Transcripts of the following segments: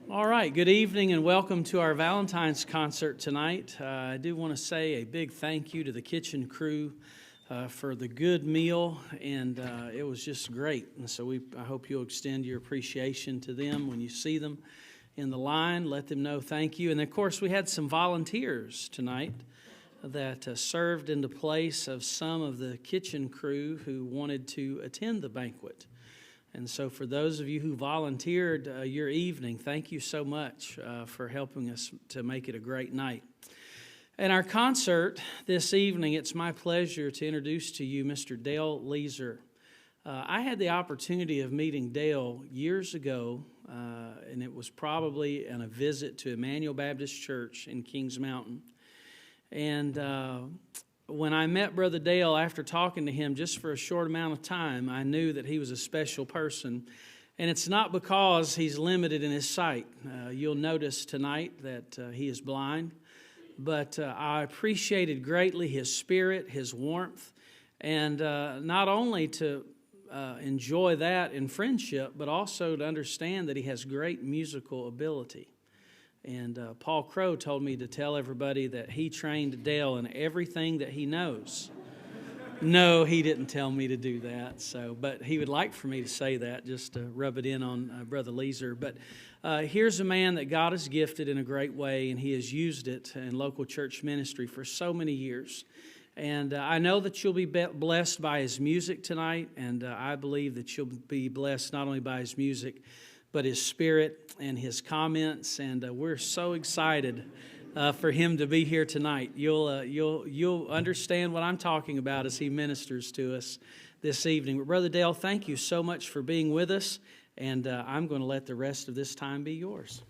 All right, good evening and welcome to our Valentine's concert tonight. I do want to say a big thank you to the kitchen crew for the good meal, and it was just great. And so I hope you'll extend your appreciation to them when you see them in the line. Let them know thank you. And of course, we had some volunteers tonight that served in the place of some of the kitchen crew who wanted to attend the banquet. And so for those of you who volunteered your evening, thank you so much for helping us to make it a great night. In our concert this evening, it's my pleasure to introduce to you Mr. Dale Leeser. I had the opportunity of meeting Dale years ago, and it was probably on a visit to Emmanuel Baptist Church in Kings Mountain. And when I met Brother Dale, after talking to him just for a short amount of time, I knew that he was a special person. And it's not because he's limited in his sight. You'll notice tonight that he is blind. But I appreciated greatly his spirit, his warmth, and not only to enjoy that in friendship, but also to understand that he has great musical ability. And Paul Crow told me to tell everybody that he trained Dale in everything that he knows. No, he didn't tell me to do that. But he would like for me to say that, just to rub it in on Brother Leeser. But here's a man that God has gifted in a great way, and he has used it in local church ministry for so many years. And I know that you'll be blessed by his music tonight, and I believe that you'll be blessed not only by his music, but his spirit and his comments, and we're so excited for him to be here tonight. You'll understand what I'm talking about as he ministers to us this evening. But Brother Dale, thank you so much for being with us, and I'm going to let the rest of this time be yours.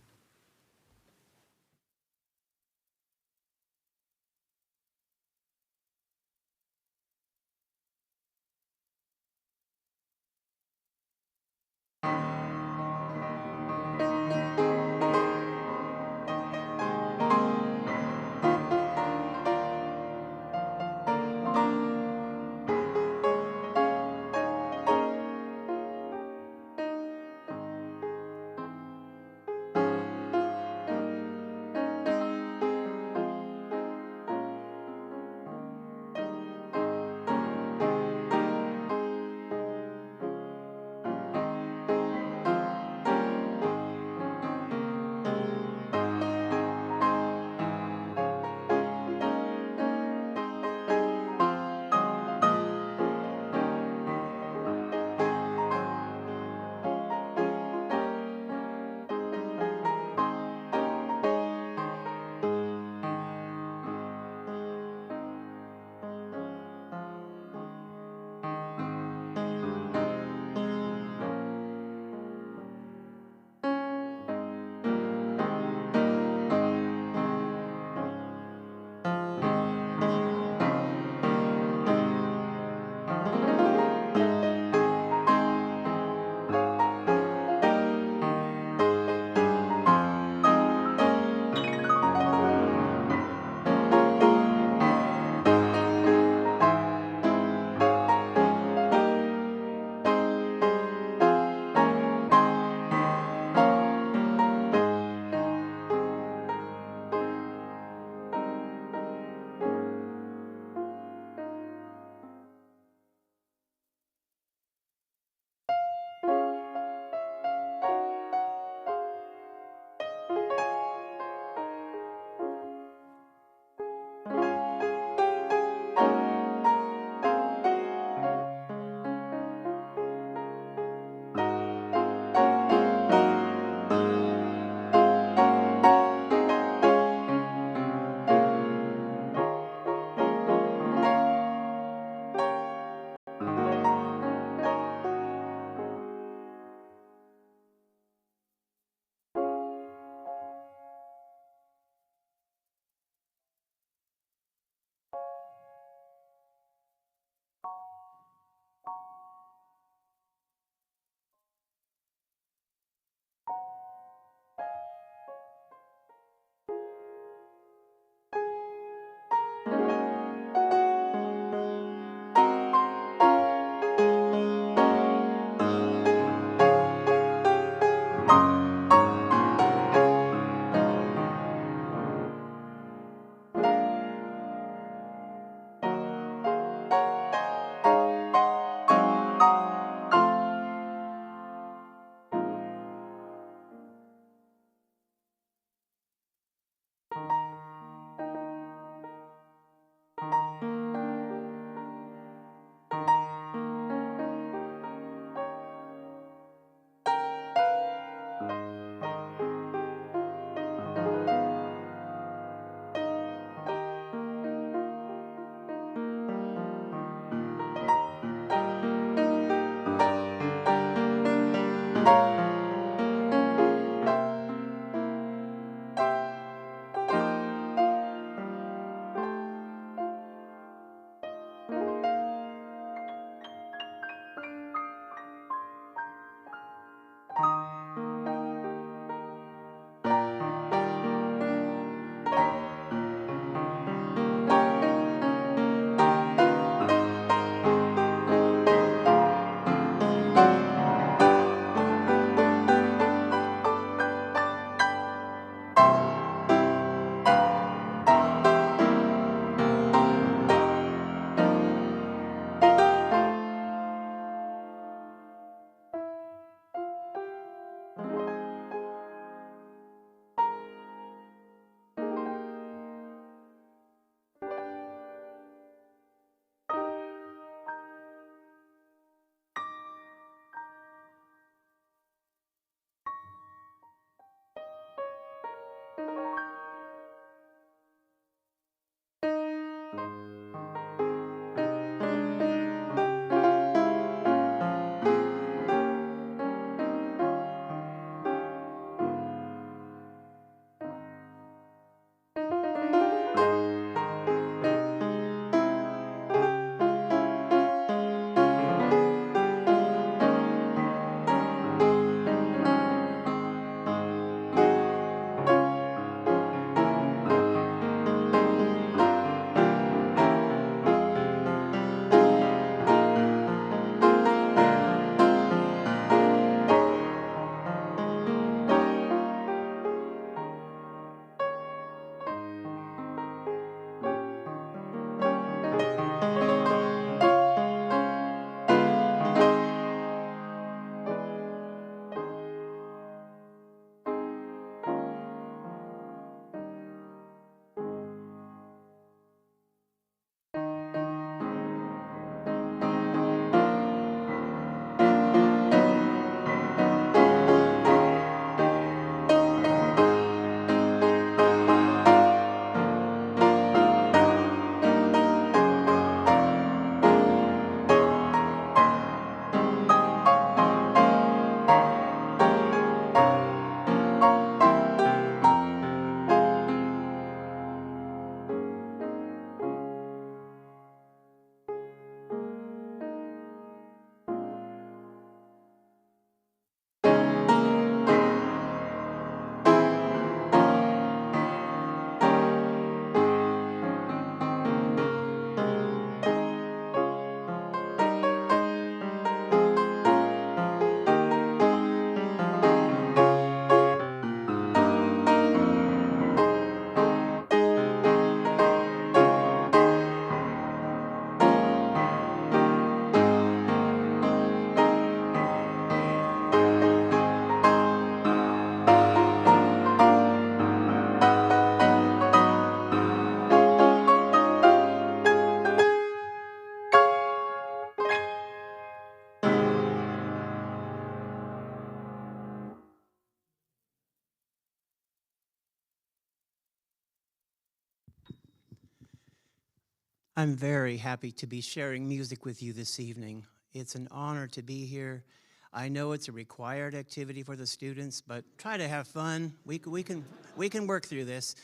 I'm very happy to be sharing music with you this evening. It's an honor to be here. I know it's a required activity for the students, but try to have fun. We can work through this.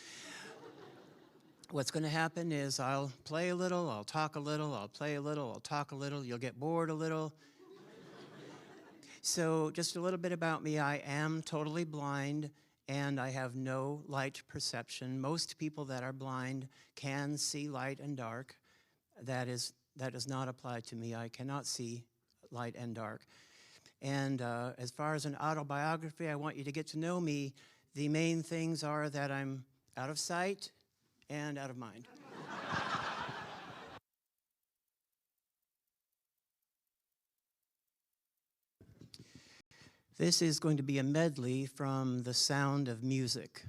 What's going to happen is I'll play a little, I'll talk a little, I'll play a little, I'll talk a little. You'll get bored a little. So just a little bit about me. I am totally blind, and I have no light perception. Most people that are blind can see light and dark. That does not apply to me. I cannot see light and dark. And as far as an autobiography, I want you to get to know me. The main things are that I'm out of sight and out of mind. This is going to be a medley from The Sound of Music.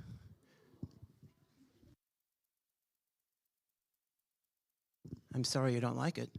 I'm sorry you don't like it.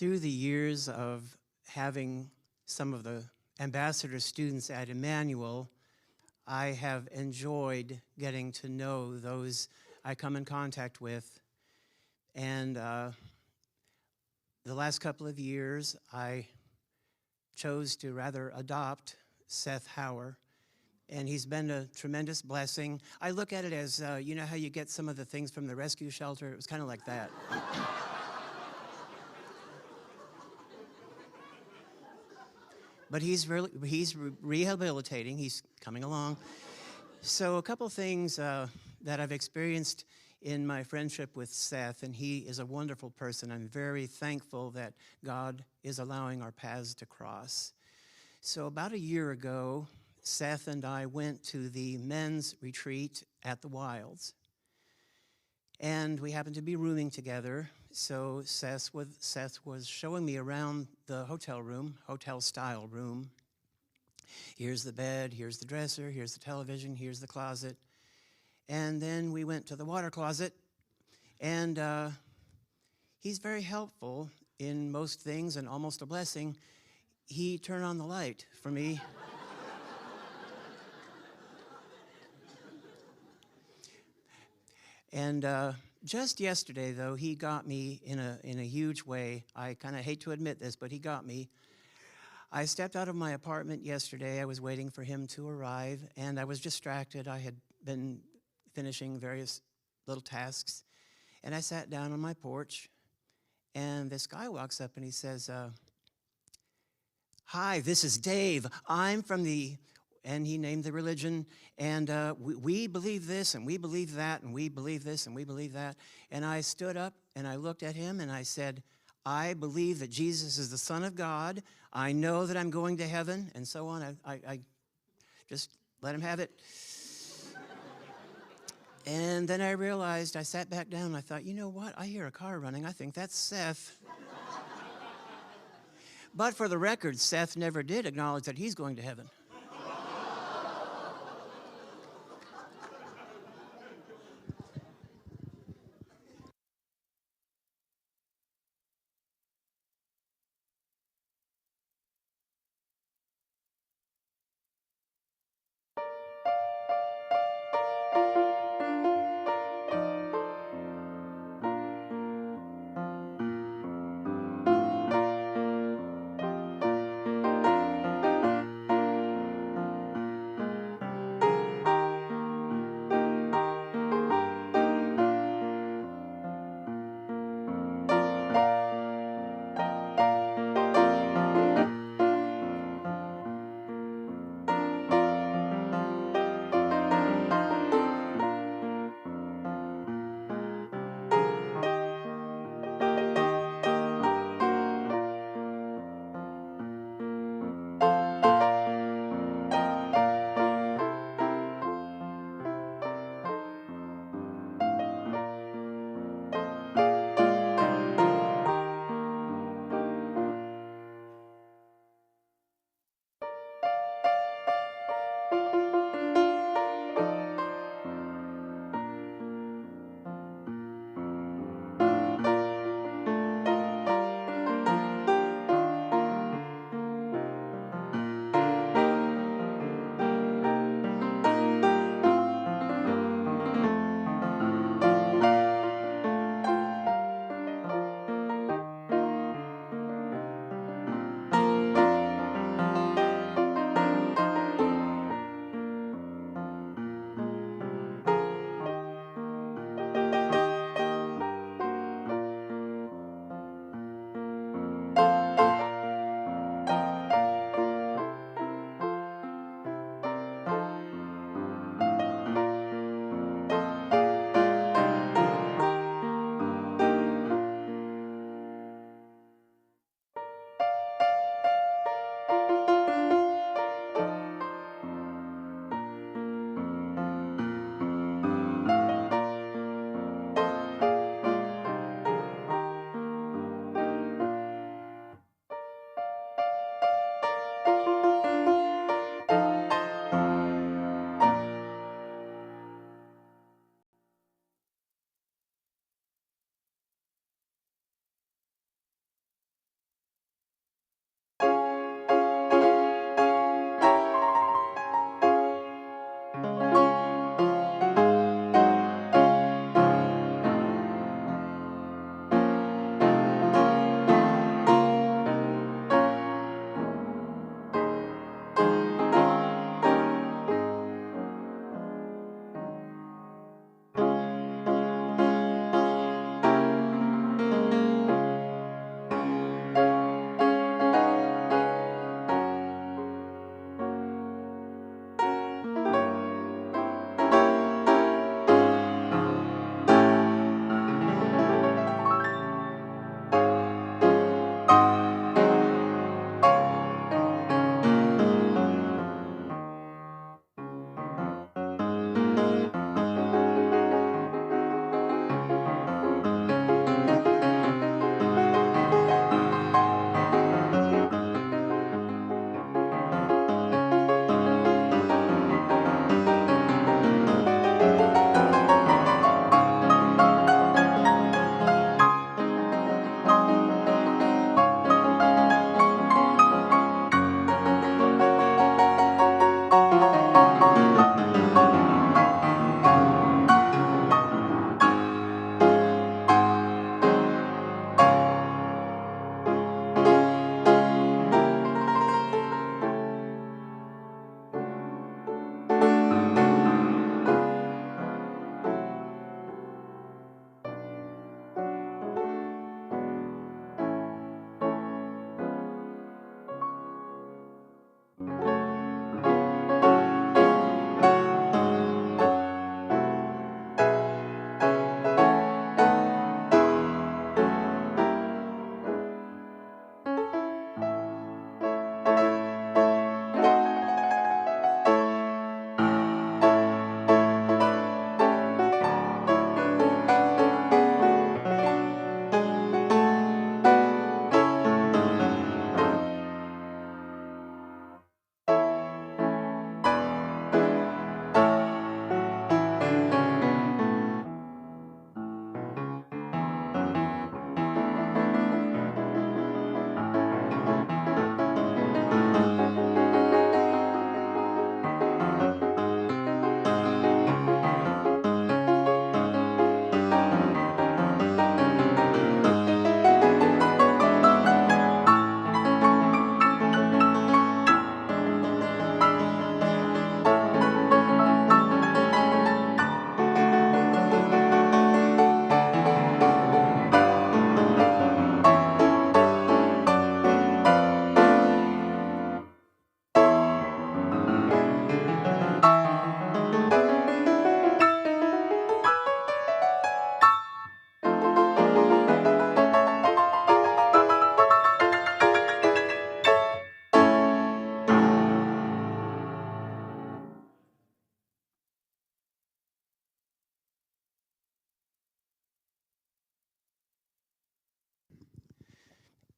through the years of having some of the ambassador students at Emmanuel, I have enjoyed getting to know those I come in contact with. And the last couple of years, I chose to rather adopt Seth Hauer, and he's been a tremendous blessing. I look at it as, you know how you get some of the things from the rescue shelter? It was kind of like that. But he's rehabilitating. He's coming along. So a couple things that I've experienced in my friendship with Seth, and he is a wonderful person. I'm very thankful that God is allowing our paths to cross. So about a year ago, Seth and I went to the men's retreat at the Wilds. And we happened to be rooming together, so Seth was showing me around the hotel room, hotel-style room. Here's the bed, here's the dresser, here's the television, here's the closet. And then we went to the water closet, and he's very helpful in most things and almost a blessing. He turned on the light for me. And just yesterday, though, he got me in a huge way. I kind of hate to admit this, but he got me. I stepped out of my apartment yesterday. I was waiting for him to arrive, and I was distracted. I had been finishing various little tasks, and I sat down on my porch, and this guy walks up, and he says, "Hi, this is Dave. I'm from the..." And he named the religion, and we believe this, and we believe that, and we believe this, and we believe that. And I stood up, and I looked at him, and I said, "I believe that Jesus is the Son of God. I know that I'm going to heaven," and so on. I just let him have it. And then I realized, I sat back down, and I thought, you know what? I hear a car running. I think that's Seth. But for the record, Seth never did acknowledge that he's going to heaven.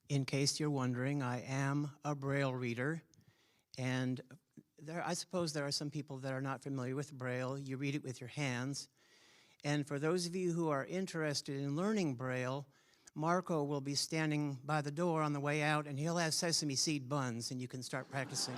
In case you're wondering, I am a Braille reader, and I suppose there are some people that are not familiar with Braille. You read it with your hands. And for those of you who are interested in learning Braille, Marco will be standing by the door on the way out, and he'll have sesame seed buns, and you can start practicing.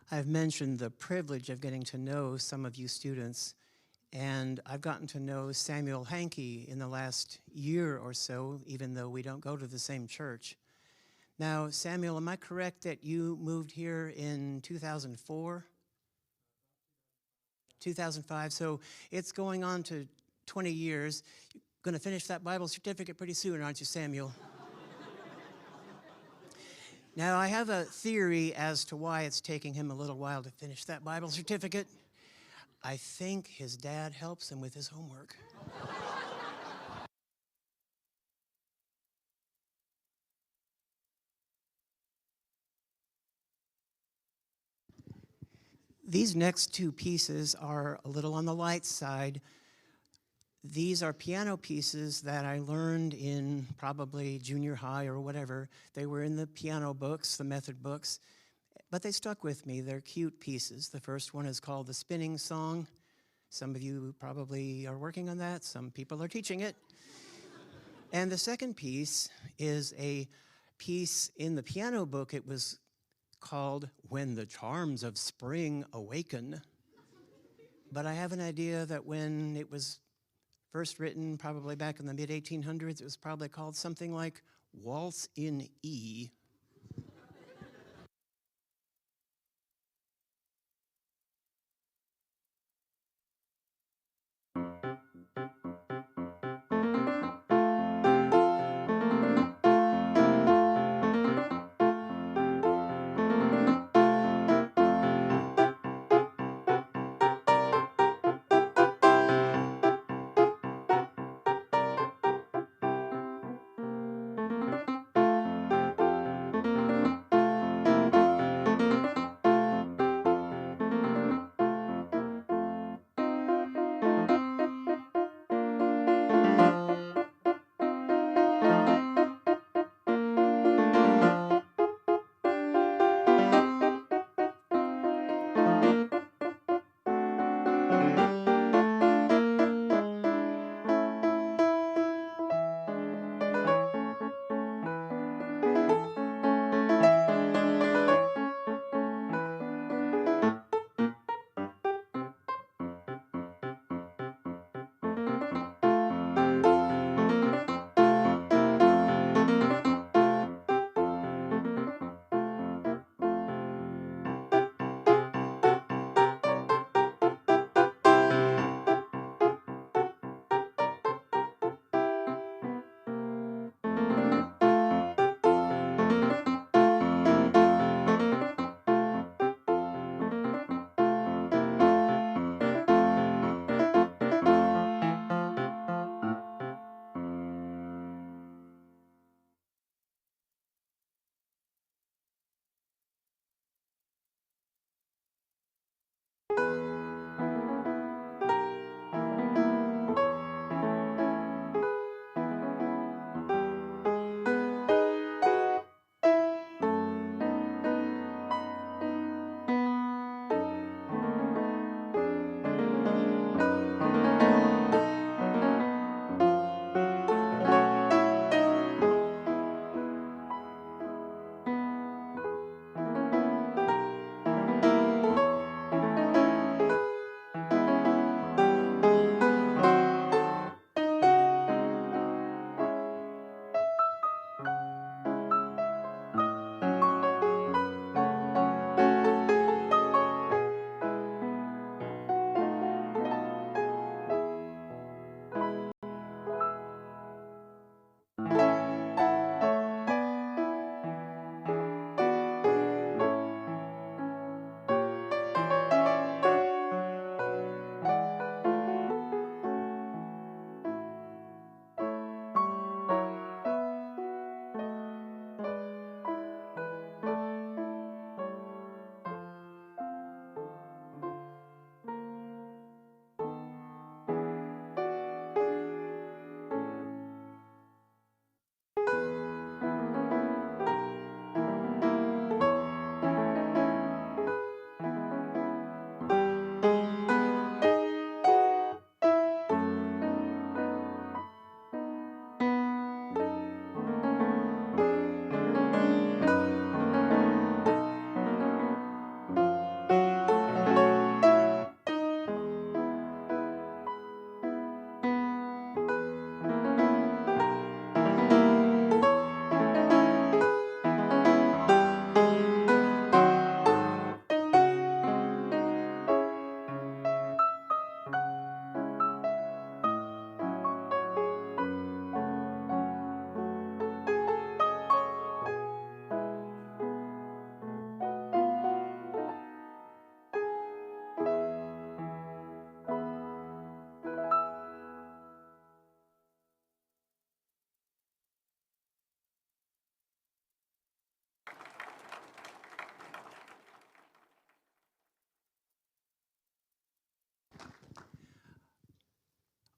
I've mentioned the privilege of getting to know some of you students, and I've gotten to know Samuel Hankey in the last year or so, even though we don't go to the same church. Now, Samuel, am I correct that you moved here in 2004? 2005, so it's going on to 20 years. You're going to finish that Bible certificate pretty soon, aren't you, Samuel? Now, I have a theory as to why it's taking him a little while to finish that Bible certificate. I think his dad helps him with his homework. These next two pieces are a little on the light side. These are piano pieces that I learned in probably junior high or whatever. They were in the piano books, the method books, but they stuck with me. They're cute pieces. The first one is called The Spinning Song. Some of you probably are working on that. Some people are teaching it. And the second piece is a piece in the piano book. It was called When the Charms of Spring Awaken. But I have an idea that when it was first written, probably back in the mid-1800s, it was probably called something like Waltz in E.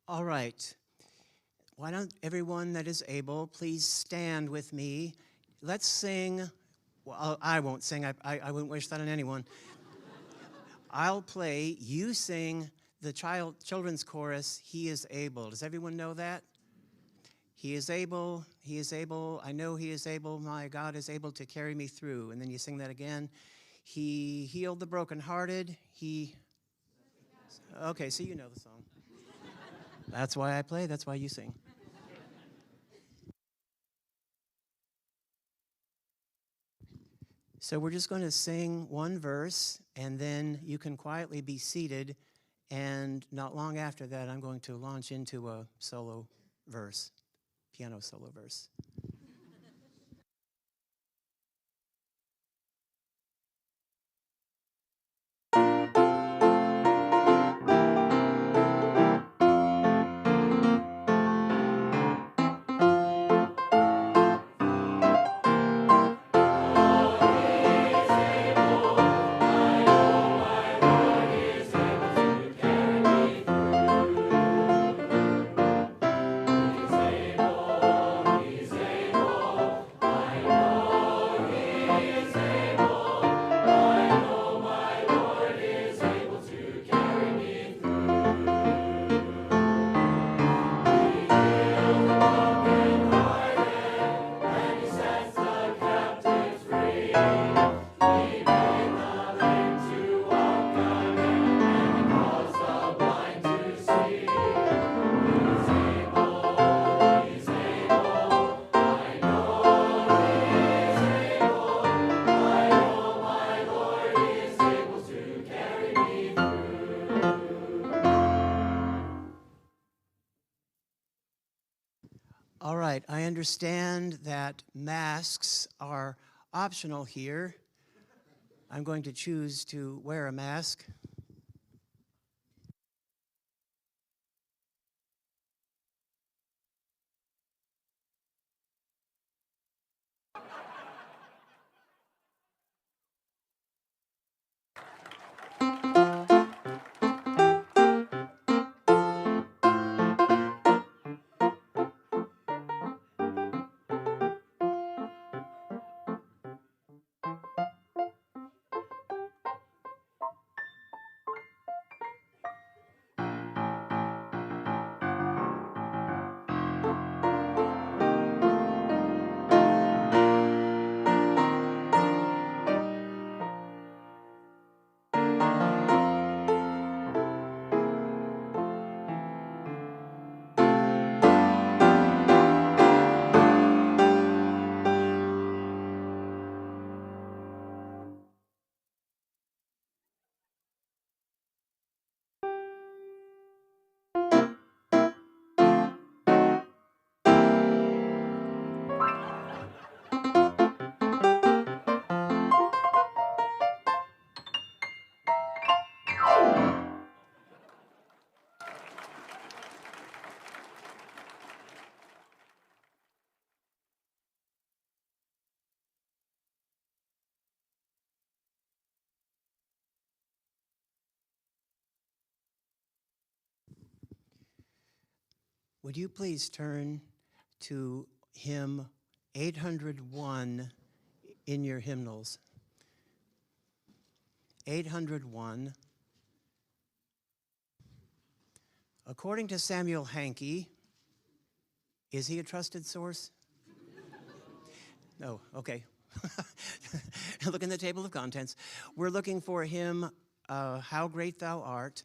All right. Why don't everyone that is able please stand with me? Let's sing. Well, I won't sing. I wouldn't wish that on anyone. I'll play. You sing the children's chorus, He is Able. Does everyone know that? He is able, He is able, I know He is able, my God is able to carry me through. And then you sing that again. He healed the brokenhearted. Okay, so you know the song. That's why I play, that's why you sing. So we're just going to sing one verse, and then you can quietly be seated, and not long after that, I'm going to launch into a solo verse, piano solo verse. All right, I understand that masks are optional here. I'm going to choose to wear a mask. Would you please turn to hymn 801 in your hymnals? 801. According to Samuel Hankey, is he a trusted source? No, okay. Look in the table of contents. We're looking for hymn, How Great Thou Art.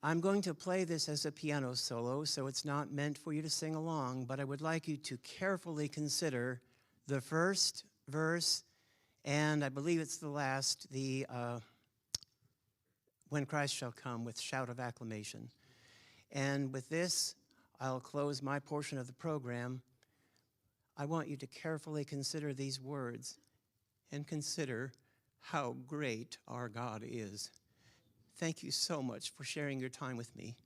I'm going to play this as a piano solo, so it's not meant for you to sing along, but I would like you to carefully consider the first verse, and I believe it's the last, the When Christ Shall Come, with shout of acclamation. And with this, I'll close my portion of the program. I want you to carefully consider these words and consider how great our God is. Thank you so much for sharing your time with me.